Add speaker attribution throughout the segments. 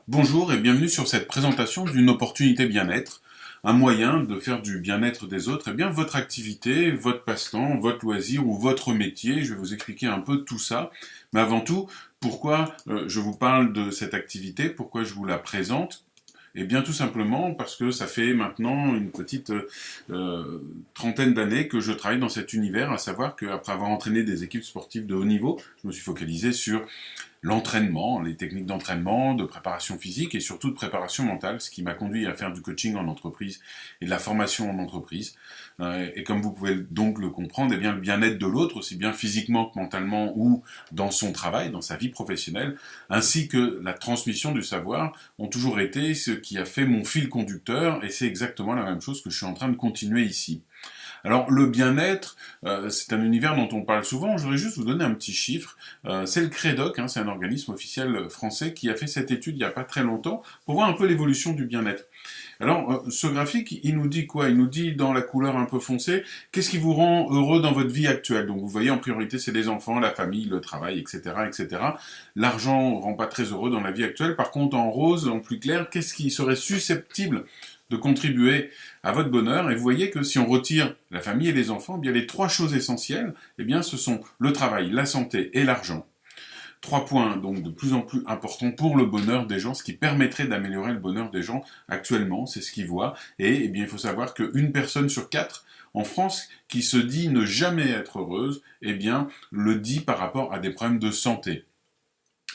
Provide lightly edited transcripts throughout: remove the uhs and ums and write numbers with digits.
Speaker 1: Bonjour et bienvenue sur cette présentation d'une opportunité bien-être, un moyen de faire du bien-être des autres, votre activité, votre passe-temps, votre loisir ou votre métier. Je vais vous expliquer un peu tout ça. Mais avant tout, pourquoi je vous parle de cette activité, pourquoi je vous la présente? Eh bien, tout simplement parce que ça fait maintenant une petite trentaine d'années que je travaille dans cet univers, à savoir qu'après avoir entraîné des équipes sportives de haut niveau, je me suis focalisé sur l'entraînement, les techniques d'entraînement, de préparation physique et surtout de préparation mentale, ce qui m'a conduit à faire du coaching en entreprise et de la formation en entreprise. Et comme vous pouvez donc le comprendre, eh bien le bien-être de l'autre, aussi bien physiquement que mentalement ou dans son travail, dans sa vie professionnelle, ainsi que la transmission du savoir, ont toujours été ce qui a fait mon fil conducteur, et c'est exactement la même chose que je suis en train de continuer ici. Alors le bien-être, c'est un univers dont on parle souvent. Je voudrais juste vous donner un petit chiffre. C'est le CREDOC, c'est un organisme officiel français qui a fait cette étude il n'y a pas très longtemps pour voir un peu l'évolution du bien-être. Alors ce graphique, il nous dit quoi? Il nous dit dans la couleur un peu foncée, qu'est-ce qui vous rend heureux dans votre vie actuelle? Donc vous voyez, en priorité, c'est les enfants, la famille, le travail, etc., etc. L'argent ne rend pas très heureux dans la vie actuelle. Par contre, en rose, en plus clair, qu'est-ce qui serait susceptible de contribuer à votre bonheur? Et vous voyez que si on retire la famille et les enfants, eh bien les trois choses essentielles, eh bien ce sont le travail, la santé et l'argent. Trois points donc de plus en plus importants pour le bonheur des gens, ce qui permettrait d'améliorer le bonheur des gens actuellement, c'est ce qu'ils voient. Et eh bien il faut savoir qu'une personne sur quatre en France qui se dit ne jamais être heureuse, eh bien le dit par rapport à des problèmes de santé.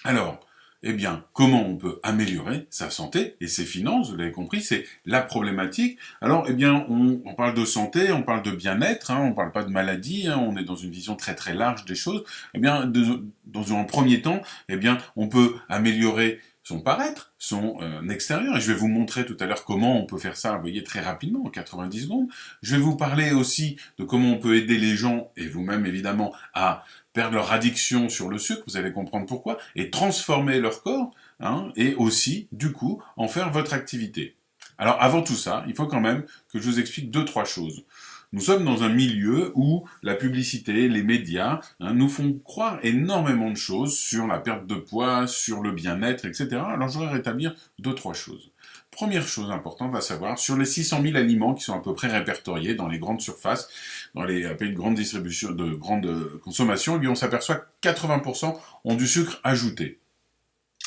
Speaker 1: Alors, eh bien, comment on peut améliorer sa santé et ses finances? Vous l'avez compris, c'est la problématique. Alors, eh bien, on parle de santé, on parle de bien-être, on ne parle pas de maladie, on est dans une vision très très large des choses. Eh bien, dans un premier temps, eh bien, on peut améliorer son paraître, son extérieur. Et je vais vous montrer tout à l'heure comment on peut faire ça, vous voyez, très rapidement, en 90 secondes. Je vais vous parler aussi de comment on peut aider les gens, et vous-même évidemment, à perdre leur addiction sur le sucre, vous allez comprendre pourquoi, et transformer leur corps, et aussi, du coup, en faire votre activité. Alors avant tout ça, il faut quand même que je vous explique deux, trois choses. Nous sommes dans un milieu où la publicité, les médias, nous font croire énormément de choses sur la perte de poids, sur le bien-être, etc. Alors je voudrais rétablir deux, trois choses. Première chose importante à savoir, sur les 600 000 aliments qui sont à peu près répertoriés dans les grandes surfaces, dans les pays de grande distribution, de grande consommation, eh bien on s'aperçoit que 80% ont du sucre ajouté.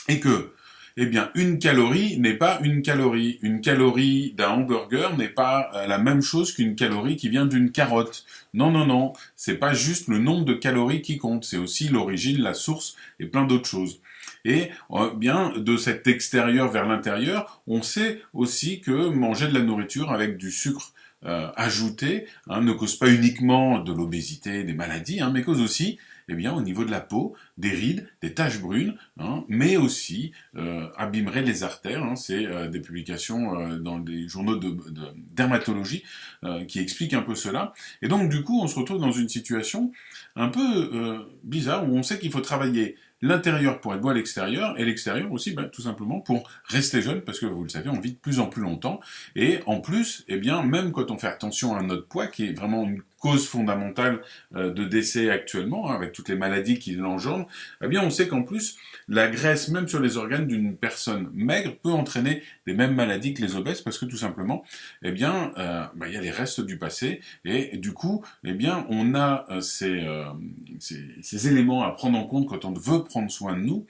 Speaker 1: Et que, eh bien, une calorie n'est pas une calorie. Une calorie d'un hamburger n'est pas la même chose qu'une calorie qui vient d'une carotte. Non, non, non, c'est pas juste le nombre de calories qui compte, c'est aussi l'origine, la source et plein d'autres choses. Et bien, de cet extérieur vers l'intérieur, on sait aussi que manger de la nourriture avec du sucre ajouté ne cause pas uniquement de l'obésité, des maladies, mais cause aussi, eh bien, au niveau de la peau, des rides, des taches brunes, mais aussi abîmerait les artères. C'est des publications dans des journaux de dermatologie qui expliquent un peu cela. Et donc, du coup, on se retrouve dans une situation un peu bizarre où on sait qu'il faut travailler l'intérieur pour être beau à l'extérieur, et l'extérieur aussi, tout simplement pour rester jeune, parce que vous le savez, on vit de plus en plus longtemps, et en plus, eh bien, même quand on fait attention à notre poids, qui est vraiment une cause fondamentale de décès actuellement, avec toutes les maladies qui l'engendrent, eh bien, on sait qu'en plus, la graisse, même sur les organes d'une personne maigre, peut entraîner les mêmes maladies que les obèses, parce que tout simplement, eh bien, il y a les restes du passé, et du coup, eh bien, on a ces éléments à prendre en compte quand on veut prendre soin de nous,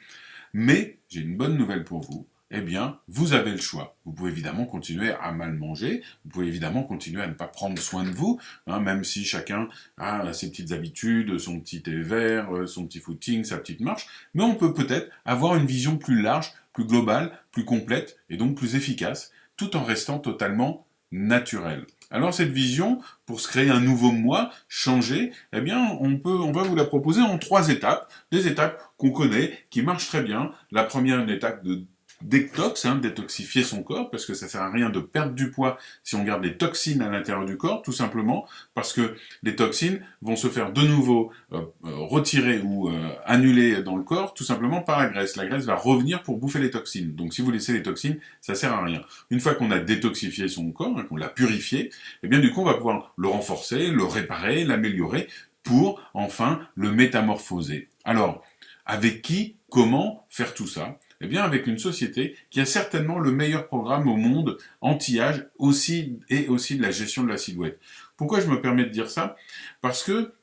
Speaker 1: mais j'ai une bonne nouvelle pour vous. Eh bien, vous avez le choix. Vous pouvez évidemment continuer à mal manger, vous pouvez évidemment continuer à ne pas prendre soin de vous, même si chacun a ses petites habitudes, son petit thé vert, son petit footing, sa petite marche, mais on peut peut-être avoir une vision plus large, plus globale, plus complète, et donc plus efficace, tout en restant totalement naturel. Alors cette vision, pour se créer un nouveau moi, changer, eh bien on va vous la proposer en trois étapes, des étapes qu'on connaît, qui marchent très bien. La première, une étape de détox, détoxifier son corps, parce que ça sert à rien de perdre du poids si on garde des toxines à l'intérieur du corps, tout simplement parce que les toxines vont se faire de nouveau retirer ou annuler dans le corps, tout simplement par la graisse. La graisse va revenir pour bouffer les toxines. Donc si vous laissez les toxines, ça sert à rien. Une fois qu'on a détoxifié son corps, qu'on l'a purifié, eh bien du coup on va pouvoir le renforcer, le réparer, l'améliorer, pour enfin le métamorphoser. Alors, avec qui, comment faire tout ça? Eh bien, avec une société qui a certainement le meilleur programme au monde anti-âge aussi et aussi de la gestion de la silhouette. Pourquoi je me permets de dire ça? Parce que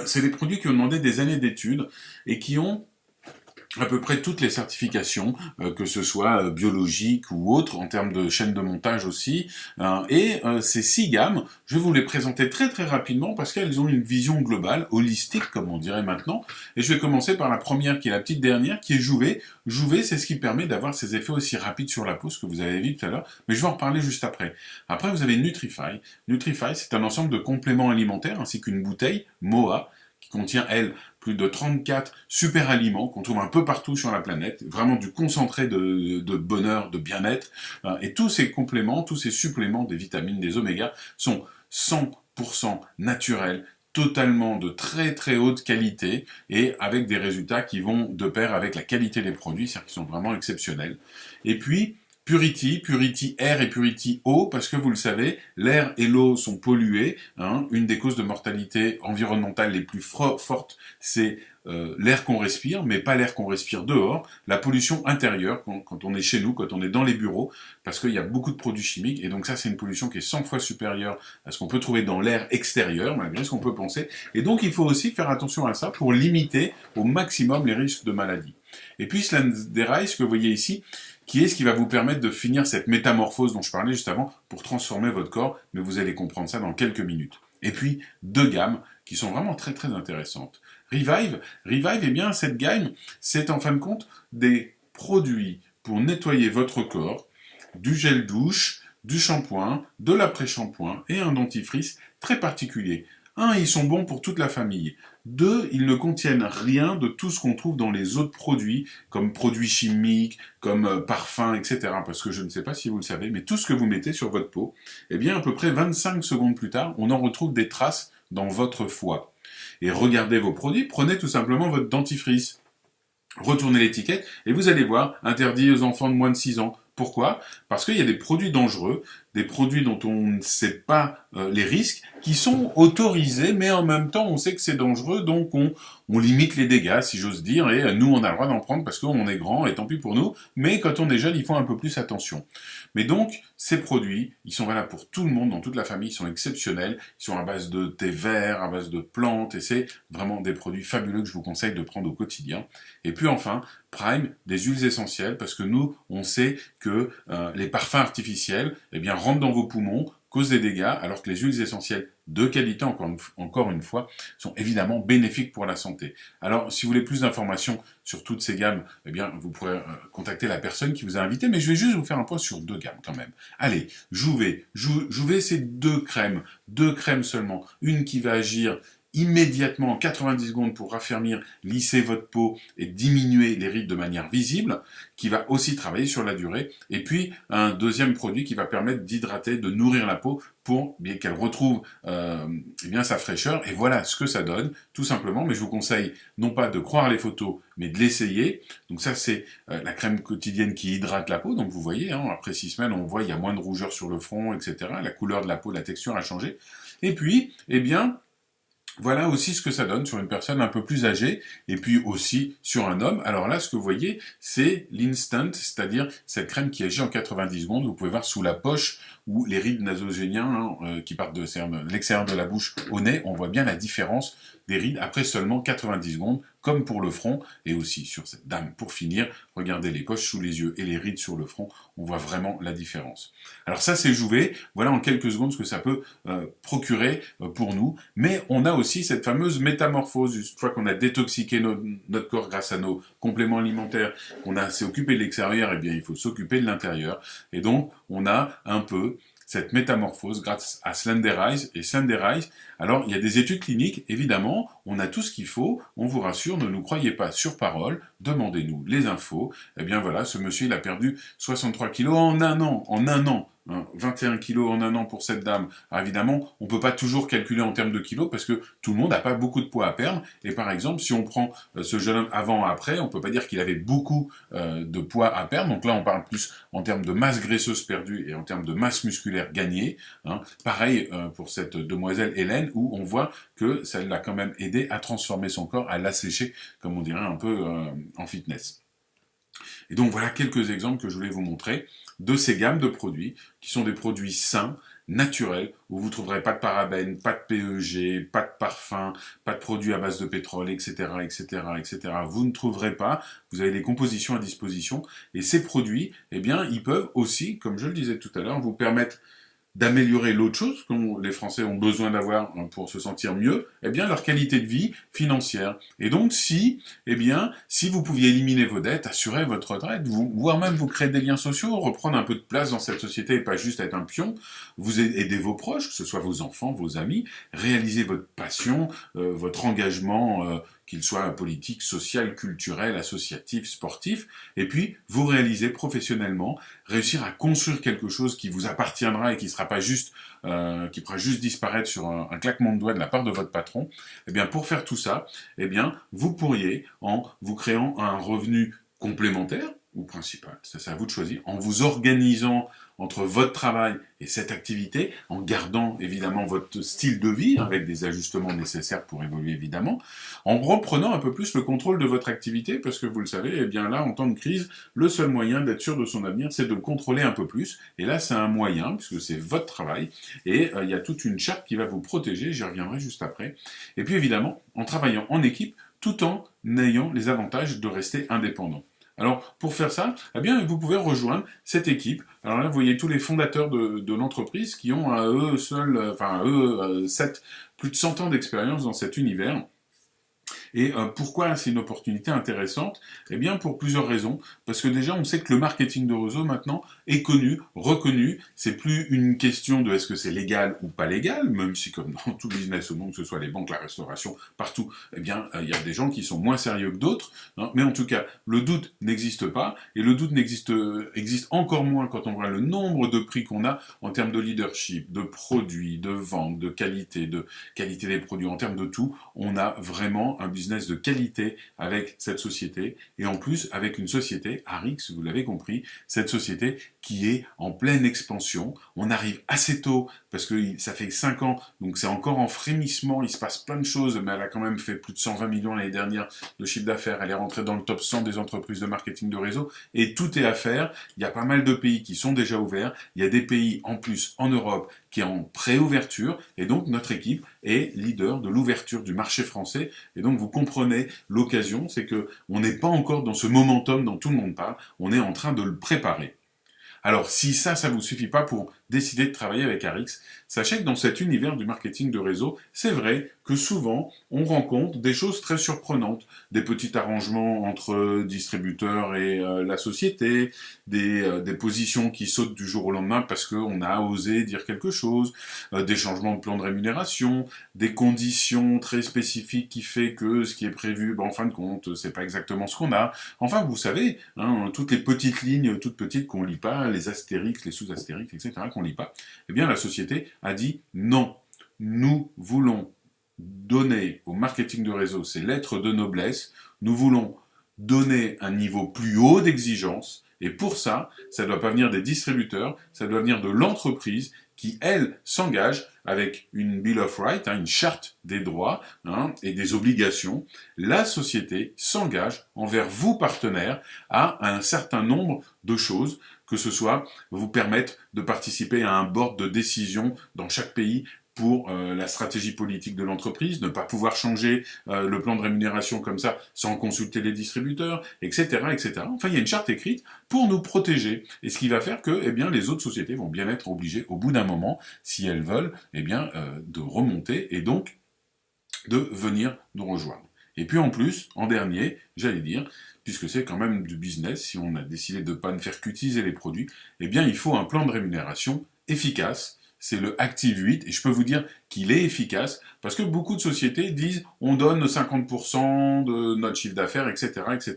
Speaker 1: c'est des produits qui ont demandé des années d'études et qui ont à peu près toutes les certifications, que ce soit biologiques ou autres, en termes de chaîne de montage aussi. Ces 6 gammes, je vais vous les présenter très très rapidement parce qu'elles ont une vision globale, holistique comme on dirait maintenant. Et je vais commencer par la première qui est la petite dernière, qui est Jouvet. Jouvet, c'est ce qui permet d'avoir ces effets aussi rapides sur la peau, ce que vous avez vu tout à l'heure, mais je vais en reparler juste après. Après, vous avez Nutrify. Nutrify, c'est un ensemble de compléments alimentaires ainsi qu'une bouteille, MOA, qui contient, elle, plus de 34 super aliments qu'on trouve un peu partout sur la planète, vraiment du concentré de bonheur, de bien-être. Et tous ces compléments, tous ces suppléments des vitamines, des oméga, sont 100% naturels, totalement de très très haute qualité et avec des résultats qui vont de pair avec la qualité des produits, c'est-à-dire qu'ils sont vraiment exceptionnels. Et puis, Purity, Purity Air et Purity Eau, parce que vous le savez, l'air et l'eau sont pollués. Une des causes de mortalité environnementale les plus fortes, c'est l'air qu'on respire, mais pas l'air qu'on respire dehors. La pollution intérieure, quand on est chez nous, quand on est dans les bureaux, parce qu'il y a beaucoup de produits chimiques, et donc ça c'est une pollution qui est 100 fois supérieure à ce qu'on peut trouver dans l'air extérieur, malgré ce qu'on peut penser. Et donc il faut aussi faire attention à ça pour limiter au maximum les risques de maladie. Et puis Slenderize, que vous voyez ici, qui est ce qui va vous permettre de finir cette métamorphose dont je parlais juste avant pour transformer votre corps, mais vous allez comprendre ça dans quelques minutes. Et puis, 2 gammes qui sont vraiment très très intéressantes. Revive, eh bien cette gamme, c'est en fin de compte des produits pour nettoyer votre corps, du gel douche, du shampoing, de l'après-shampoing et un dentifrice très particulier. Ils sont bons pour toute la famille. 2, ils ne contiennent rien de tout ce qu'on trouve dans les autres produits, comme produits chimiques, comme parfums, etc. Parce que je ne sais pas si vous le savez, mais tout ce que vous mettez sur votre peau, eh bien, à peu près 25 secondes plus tard, on en retrouve des traces dans votre foie. Et regardez vos produits, prenez tout simplement votre dentifrice. Retournez l'étiquette et vous allez voir, interdit aux enfants de moins de 6 ans. Pourquoi? Parce qu'il y a des produits dangereux, des produits dont on ne sait pas les risques, qui sont autorisés, mais en même temps on sait que c'est dangereux, donc on limite les dégâts, si j'ose dire, et nous on a le droit d'en prendre parce qu'on est grand, et tant pis pour nous, mais quand on est jeune, il faut un peu plus attention. Mais donc, ces produits, ils sont valables pour tout le monde, dans toute la famille, ils sont exceptionnels, ils sont à base de thé vert, à base de plantes, et c'est vraiment des produits fabuleux que je vous conseille de prendre au quotidien. Et puis enfin, Prime, des huiles essentielles, parce que nous, on sait que les parfums artificiels, eh bien, rentrent dans vos poumons, causent des dégâts, alors que les huiles essentielles de qualité, encore une fois, sont évidemment bénéfiques pour la santé. Alors, si vous voulez plus d'informations sur toutes ces gammes, eh bien, vous pourrez contacter la personne qui vous a invité, mais je vais juste vous faire un point sur 2 gammes quand même. Allez, Jouvet. Jouvet, c'est 2 crèmes seulement. Une qui va agir immédiatement en 90 secondes pour raffermir, lisser votre peau et diminuer les rides de manière visible, qui va aussi travailler sur la durée. Et puis, un deuxième produit qui va permettre d'hydrater, de nourrir la peau pour bien qu'elle retrouve eh bien, sa fraîcheur. Et voilà ce que ça donne, tout simplement. Mais je vous conseille non pas de croire les photos, mais de l'essayer. Donc ça, c'est la crème quotidienne qui hydrate la peau. Donc vous voyez, après 6 semaines, on voit il y a moins de rougeur sur le front, etc. La couleur de la peau, la texture a changé. Et puis, eh bien, voilà aussi ce que ça donne sur une personne un peu plus âgée, et puis aussi sur un homme. Alors là, ce que vous voyez, c'est l'instant, c'est-à-dire cette crème qui agit en 90 secondes. Vous pouvez voir sous la poche ou les rides nasogéniens qui partent de l'extérieur de la bouche au nez. On voit bien la différence des rides après seulement 90 secondes, comme pour le front, et aussi sur cette dame. Pour finir, regardez les poches sous les yeux et les rides sur le front, on voit vraiment la différence. Alors ça, c'est Jouvet. Voilà en quelques secondes ce que ça peut procurer pour nous. Mais on a aussi cette fameuse métamorphose. Une fois qu'on a détoxiqué notre corps grâce à nos compléments alimentaires, qu'on s'est occupé de l'extérieur, eh bien il faut s'occuper de l'intérieur. Et donc, on a un peu cette métamorphose grâce à Slenderize et Slenderize. Alors, il y a des études cliniques, évidemment, on a tout ce qu'il faut, on vous rassure, ne nous croyez pas sur parole, demandez-nous les infos. Eh bien voilà, ce monsieur, il a perdu 63 kilos en un an. 21 kilos en un an pour cette dame. Alors évidemment, on ne peut pas toujours calculer en termes de kilos parce que tout le monde n'a pas beaucoup de poids à perdre. Et par exemple, si on prend ce jeune homme avant-après, on ne peut pas dire qu'il avait beaucoup de poids à perdre. Donc là, on parle plus en termes de masse graisseuse perdue et en termes de masse musculaire gagnée. Pareil pour cette demoiselle Hélène, où on voit que ça l'a quand même aidé à transformer son corps, à l'assécher, comme on dirait un peu en fitness. Et donc voilà quelques exemples que je voulais vous montrer de ces gammes de produits qui sont des produits sains, naturels, où vous ne trouverez pas de parabènes, pas de PEG, pas de parfum, pas de produits à base de pétrole, etc., etc., etc. Vous ne trouverez pas, vous avez des compositions à disposition, et ces produits, eh bien, ils peuvent aussi, comme je le disais tout à l'heure, vous permettre d'améliorer l'autre chose que les Français ont besoin d'avoir pour se sentir mieux, eh bien leur qualité de vie financière. Et donc eh bien, si vous pouviez éliminer vos dettes, assurer votre retraite, voire même vous créer des liens sociaux, reprendre un peu de place dans cette société et pas juste être un pion, vous aidez vos proches, que ce soit vos enfants, vos amis, réaliser votre passion, votre engagement, qu'il soit politique, social, culturel, associatif, sportif, et puis vous réaliser professionnellement, réussir à construire quelque chose qui vous appartiendra et qui sera pas juste, qui pourra juste disparaître sur un claquement de doigts de la part de votre patron. Eh bien, pour faire tout ça, eh bien, vous pourriez, en vous créant un revenu complémentaire ou principal, ça c'est à vous de choisir, en vous organisant entre votre travail et cette activité, en gardant évidemment votre style de vie, avec des ajustements nécessaires pour évoluer évidemment, en reprenant un peu plus le contrôle de votre activité, parce que vous le savez, eh bien là, en temps de crise, le seul moyen d'être sûr de son avenir, c'est de le contrôler un peu plus, et là c'est un moyen, puisque c'est votre travail, et il y a toute une charte qui va vous protéger, j'y reviendrai juste après, et puis évidemment, en travaillant en équipe, tout en ayant les avantages de rester indépendant. Alors, pour faire ça, eh bien, vous pouvez rejoindre cette équipe. Alors là, vous voyez tous les fondateurs de l'entreprise qui ont à eux seuls, enfin, à eux, plus de 100 ans d'expérience dans cet univers. Et pourquoi c'est une opportunité intéressante? Eh bien, pour plusieurs raisons. Parce que déjà, on sait que le marketing de réseau, maintenant, est connu, reconnu. C'est plus une question de est-ce que c'est légal ou pas légal, même si, comme dans tout business au monde, que ce soit les banques, la restauration, partout, eh bien, il y a des gens qui sont moins sérieux que d'autres. Hein. Mais en tout cas, le doute n'existe pas. Et le doute existe encore moins quand on voit le nombre de prix qu'on a en termes de leadership, de produits, de vente, de qualité des produits, en termes de tout. On a vraiment un business de qualité avec cette société, et en plus avec une société, Arix, vous l'avez compris, cette société qui est en pleine expansion. On arrive assez tôt, parce que ça fait 5 ans, donc c'est encore en frémissement, il se passe plein de choses, mais elle a quand même fait plus de 120 millions l'année dernière de chiffre d'affaires, elle est rentrée dans le top 100 des entreprises de marketing de réseau, et tout est à faire. Il y a pas mal de pays qui sont déjà ouverts, il y a des pays en plus en Europe qui est en pré-ouverture, et donc notre équipe est leader de l'ouverture du marché français, et donc vous comprenez l'occasion, c'est que on n'est pas encore dans ce momentum dont tout le monde parle, on est en train de le préparer. Alors, si ça vous suffit pas pour décider de travailler avec Arix, sachez que dans cet univers du marketing de réseau, c'est vrai que souvent, on rencontre des choses très surprenantes, des petits arrangements entre distributeurs et la société, des positions qui sautent du jour au lendemain parce qu'on a osé dire quelque chose, des changements de plan de rémunération, des conditions très spécifiques qui fait que ce qui est prévu, ben, en fin de compte, c'est pas exactement ce qu'on a. Enfin, vous savez, hein, toutes les petites lignes, toutes petites qu'on lit pas, les astérix, les sous-astérix, etc., qu'on lit pas, eh bien la société a dit non. Nous voulons donner au marketing de réseau ses lettres de noblesse, nous voulons donner un niveau plus haut d'exigence, et pour ça, ça ne doit pas venir des distributeurs, ça doit venir de l'entreprise qui, elle, s'engage avec une Bill of Rights, une charte des droits et des obligations. La société s'engage envers vous, partenaires, à un certain nombre de choses, que ce soit vous permettre de participer à un board de décision dans chaque pays pour la stratégie politique de l'entreprise, ne pas pouvoir changer le plan de rémunération comme ça sans consulter les distributeurs, etc., etc. Enfin, il y a une charte écrite pour nous protéger, et ce qui va faire que, eh bien, les autres sociétés vont bien être obligées, au bout d'un moment, si elles veulent, eh bien, de remonter et donc de venir nous rejoindre. Et puis en plus, en dernier, j'allais dire, puisque c'est quand même du business, si on a décidé de ne pas ne faire qu'utiliser les produits, eh bien, il faut un plan de rémunération efficace. C'est le Active 8, et je peux vous dire qu'il est efficace, parce que beaucoup de sociétés disent on donne 50% de notre chiffre d'affaires, etc., etc.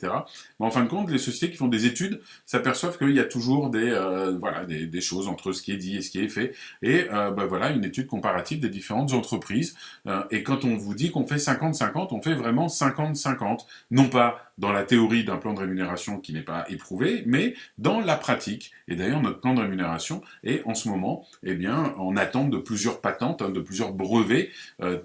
Speaker 1: Mais en fin de compte, les sociétés qui font des études s'aperçoivent qu'il y a toujours des choses entre ce qui est dit et ce qui est fait, et voilà une étude comparative des différentes entreprises, et quand on vous dit qu'on fait 50-50, on fait vraiment 50-50, non pas dans la théorie d'un plan de rémunération qui n'est pas éprouvé, mais dans la pratique. Et d'ailleurs, notre plan de rémunération est en ce moment, eh bien, en attente de plusieurs patentes, de plusieurs brevets,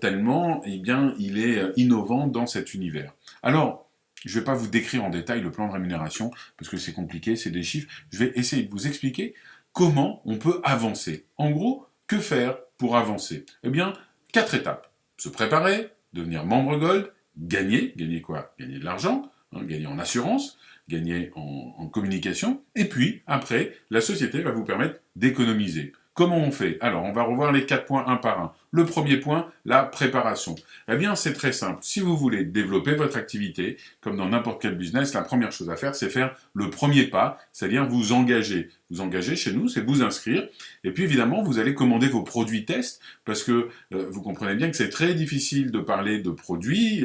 Speaker 1: tellement, eh bien, il est innovant dans cet univers. Alors, Je ne vais pas vous décrire en détail le plan de rémunération, parce que c'est compliqué, c'est des chiffres. Je vais essayer de vous expliquer comment on peut avancer. En gros, que faire pour avancer? Eh bien, 4 étapes. Se préparer, devenir membre Gold, gagner. Gagner quoi? Gagner de l'argent, hein, gagner en assurance, gagner en communication. Et puis, après, la société va vous permettre d'économiser. Comment on fait? Alors, on va revoir les 4 points un par un. Le premier point, la préparation. Eh bien, c'est très simple. Si vous voulez développer votre activité, comme dans n'importe quel business, la première chose à faire, c'est faire le premier pas, c'est-à-dire vous engager. Vous engager chez nous, c'est vous inscrire. Et puis, évidemment, vous allez commander vos produits tests, parce que vous comprenez bien que c'est très difficile de parler de produits.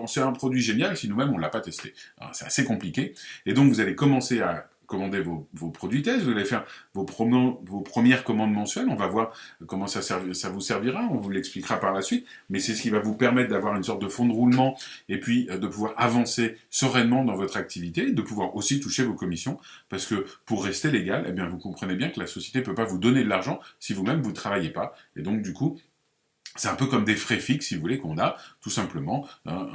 Speaker 1: C'est un produit génial si nous-mêmes, on ne l'a pas testé. C'est assez compliqué. Et donc, vous allez commencer à commander vos produits tests, vous allez faire vos premières commandes mensuelles, on va voir comment ça vous servira, on vous l'expliquera par la suite, mais c'est ce qui va vous permettre d'avoir une sorte de fond de roulement et puis de pouvoir avancer sereinement dans votre activité, de pouvoir aussi toucher vos commissions, parce que pour rester légal, eh bien vous comprenez bien que la société ne peut pas vous donner de l'argent si vous-même vous ne travaillez pas, et donc du coup, c'est un peu comme des frais fixes, si vous voulez, qu'on a, tout simplement,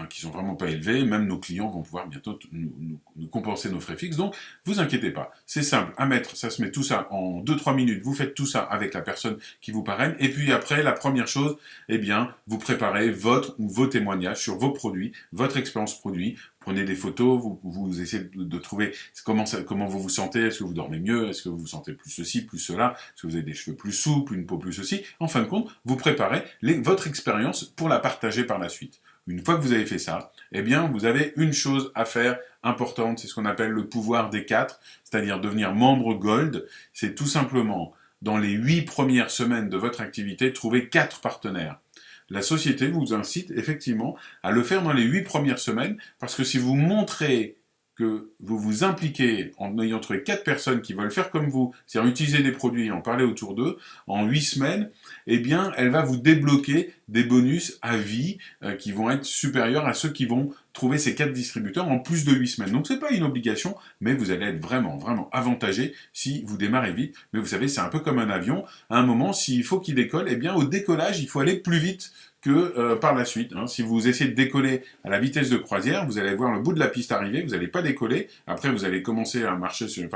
Speaker 1: qui sont vraiment pas élevés. Même nos clients vont pouvoir bientôt nous compenser nos frais fixes. Donc, vous inquiétez pas. C'est simple à mettre. Ça se met tout ça en 2-3 minutes. Vous faites tout ça avec la personne qui vous parraine. Et puis après, la première chose, eh bien, vous préparez votre ou vos témoignages sur vos produits, votre expérience produit. Prenez des photos, vous essayez de trouver comment vous vous sentez, est-ce que vous dormez mieux, est-ce que vous vous sentez plus ceci, plus cela, est-ce que vous avez des cheveux plus souples, une peau plus ceci. En fin de compte, vous préparez votre expérience pour la partager par la suite. Une fois que vous avez fait ça, eh bien, vous avez une chose à faire importante, c'est ce qu'on appelle le pouvoir des 4, c'est-à-dire devenir membre Gold. C'est tout simplement, dans les 8 premières semaines de votre activité, trouver 4 partenaires. La société vous incite effectivement à le faire dans les 8 premières semaines, parce que si vous montrez que vous vous impliquez en ayant trouvé 4 personnes qui veulent faire comme vous, c'est-à-dire utiliser des produits et en parler autour d'eux, en 8 semaines, eh bien, elle va vous débloquer des bonus à vie qui vont être supérieurs à ceux qui vont trouver ces 4 distributeurs en plus de 8 semaines. Donc c'est pas une obligation, mais vous allez être vraiment, vraiment avantagé si vous démarrez vite. Mais vous savez, c'est un peu comme un avion. À un moment, s'il faut qu'il décolle, eh bien, au décollage, il faut aller plus vite que par la suite. Si vous essayez de décoller à la vitesse de croisière, vous allez voir le bout de la piste arriver, vous n'allez pas décoller. Après, vous allez commencer à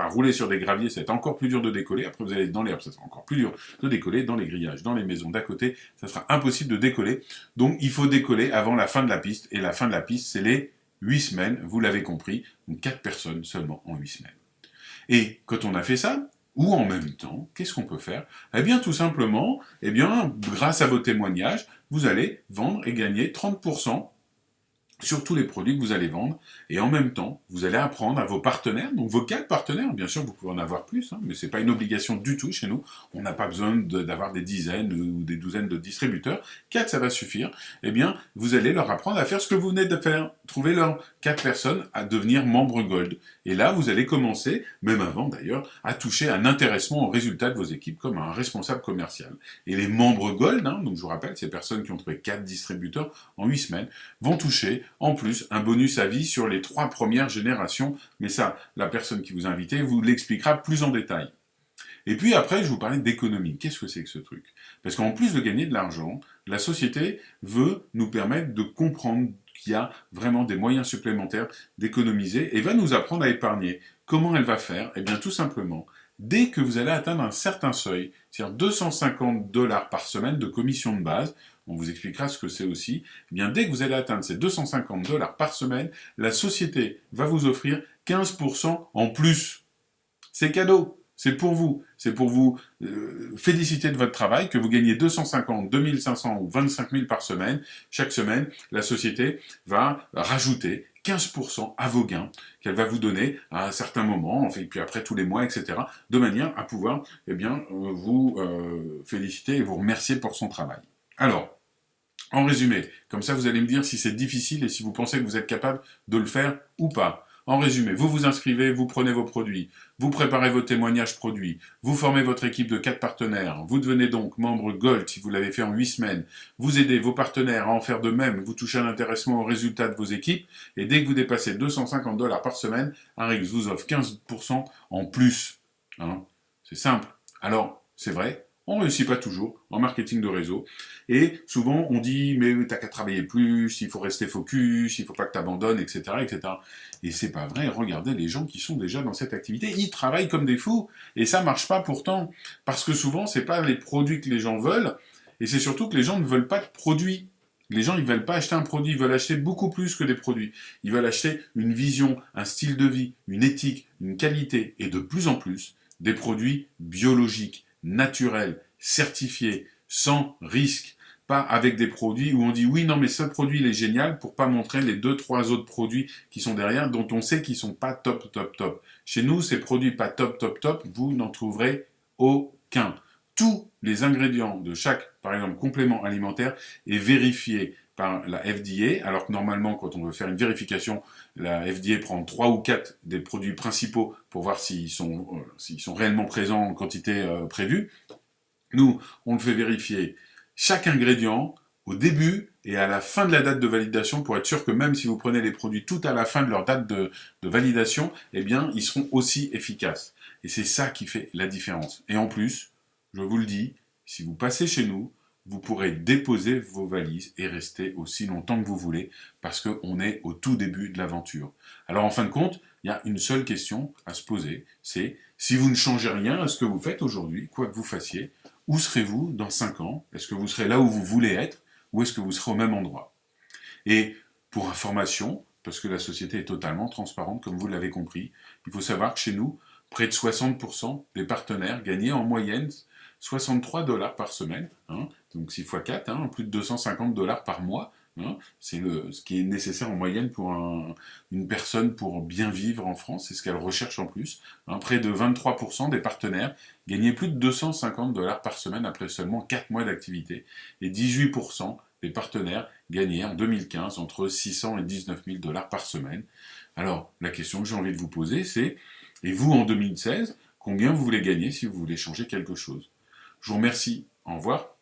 Speaker 1: rouler sur des graviers, ça va être encore plus dur de décoller. Après, vous allez être dans l'herbe, ça sera encore plus dur de décoller. Dans les grillages, dans les maisons d'à côté, ça sera impossible de décoller. Donc, il faut décoller avant la fin de la piste. Et la fin de la piste, c'est les 8 semaines, vous l'avez compris. Donc, 4 personnes seulement en 8 semaines. Et quand on a fait ça, ou en même temps, qu'est-ce qu'on peut faire? Eh bien, tout simplement, eh bien, grâce à vos témoignages, vous allez vendre et gagner 30% sur tous les produits que vous allez vendre, et en même temps, vous allez apprendre à vos partenaires, donc vos 4 partenaires, bien sûr, vous pouvez en avoir plus, mais c'est pas une obligation du tout chez nous, on n'a pas besoin d'avoir des dizaines ou des douzaines de distributeurs, 4 ça va suffire, eh bien, vous allez leur apprendre à faire ce que vous venez de faire, trouver leurs 4 personnes à devenir membres Gold, et là, vous allez commencer, même avant d'ailleurs, à toucher un intéressement au résultat de vos équipes comme un responsable commercial. Et les membres Gold, donc je vous rappelle, ces personnes qui ont trouvé 4 distributeurs en 8 semaines, vont toucher en plus un bonus à vie sur les 3 premières générations, mais ça, la personne qui vous a invité vous l'expliquera plus en détail. Et puis après, je vous parlais d'économie. Qu'est-ce que c'est que ce truc? Parce qu'en plus de gagner de l'argent, la société veut nous permettre de comprendre qu'il y a vraiment des moyens supplémentaires d'économiser et va nous apprendre à épargner. Comment elle va faire? Eh bien tout simplement, dès que vous allez atteindre un certain seuil, c'est-à-dire $250 par semaine de commission de base, on vous expliquera ce que c'est aussi, eh bien dès que vous allez atteindre ces $250 par semaine, la société va vous offrir 15% en plus. C'est cadeau. C'est pour vous féliciter de votre travail, que vous gagnez 250, 2500 ou 25 000 par semaine. Chaque semaine, la société va rajouter 15% à vos gains qu'elle va vous donner à un certain moment, et puis après tous les mois, etc., de manière à pouvoir vous féliciter et vous remercier pour son travail. Alors, en résumé, comme ça vous allez me dire si c'est difficile et si vous pensez que vous êtes capable de le faire ou pas. En résumé, vous vous inscrivez, vous prenez vos produits, vous préparez vos témoignages produits, vous formez votre équipe de 4 partenaires, vous devenez donc membre Gold si vous l'avez fait en 8 semaines, vous aidez vos partenaires à en faire de même, vous touchez un intéressement au résultat de vos équipes, et dès que vous dépassez $250 par semaine, Arix vous offre 15% en plus. C'est simple. Alors, c'est vrai, On ne réussit pas toujours en marketing de réseau. Et souvent, on dit, mais t'as qu'à travailler plus, il faut rester focus, il faut pas que tu abandonnes, etc., etc. Et c'est pas vrai. Regardez les gens qui sont déjà dans cette activité. Ils travaillent comme des fous. Et ça marche pas pourtant. Parce que souvent, c'est pas les produits que les gens veulent. Et c'est surtout que les gens ne veulent pas de produits. Les gens, ils veulent pas acheter un produit, ils veulent acheter beaucoup plus que des produits. Ils veulent acheter une vision, un style de vie, une éthique, une qualité, et de plus en plus, des produits biologiques, naturels, certifiés, sans risque. Pas avec des produits où on dit oui, non, mais ce produit, il est génial pour pas montrer les 2, 3 autres produits qui sont derrière, dont on sait qu'ils sont pas top, top, top. Chez nous, ces produits pas top, top, top, vous n'en trouverez aucun. Tous les ingrédients de chaque, par exemple, complément alimentaire est vérifié par la FDA, alors que normalement, quand on veut faire une vérification, la FDA prend 3 ou 4 des produits principaux pour voir s'ils sont réellement présents en quantité prévue. Nous, on le fait vérifier chaque ingrédient au début et à la fin de la date de validation pour être sûr que même si vous prenez les produits tout à la fin de leur date de validation, eh bien, ils seront aussi efficaces. Et c'est ça qui fait la différence. Et en plus, je vous le dis, si vous passez chez nous, vous pourrez déposer vos valises et rester aussi longtemps que vous voulez parce qu'on est au tout début de l'aventure. Alors en fin de compte, il y a une seule question à se poser, c'est si vous ne changez rien à ce que vous faites aujourd'hui, quoi que vous fassiez, où serez-vous dans 5 ans? Est-ce que vous serez là où vous voulez être ou est-ce que vous serez au même endroit? Et pour information, parce que la société est totalement transparente, comme vous l'avez compris, il faut savoir que chez nous, près de 60% des partenaires gagnaient en moyenne 63 $ par semaine, hein, donc 6 fois 4, hein, plus de 250 $ par mois. Hein, c'est ce qui est nécessaire en moyenne pour une personne pour bien vivre en France, c'est ce qu'elle recherche en plus. Hein, près de 23% des partenaires gagnaient plus de 250 $ par semaine après seulement 4 mois d'activité, et 18% des partenaires gagnaient en 2015 entre 600 et 19 000 $ par semaine. Alors, la question que j'ai envie de vous poser, c'est, et vous en 2016, combien vous voulez gagner si vous voulez changer quelque chose? Je vous remercie. Au revoir.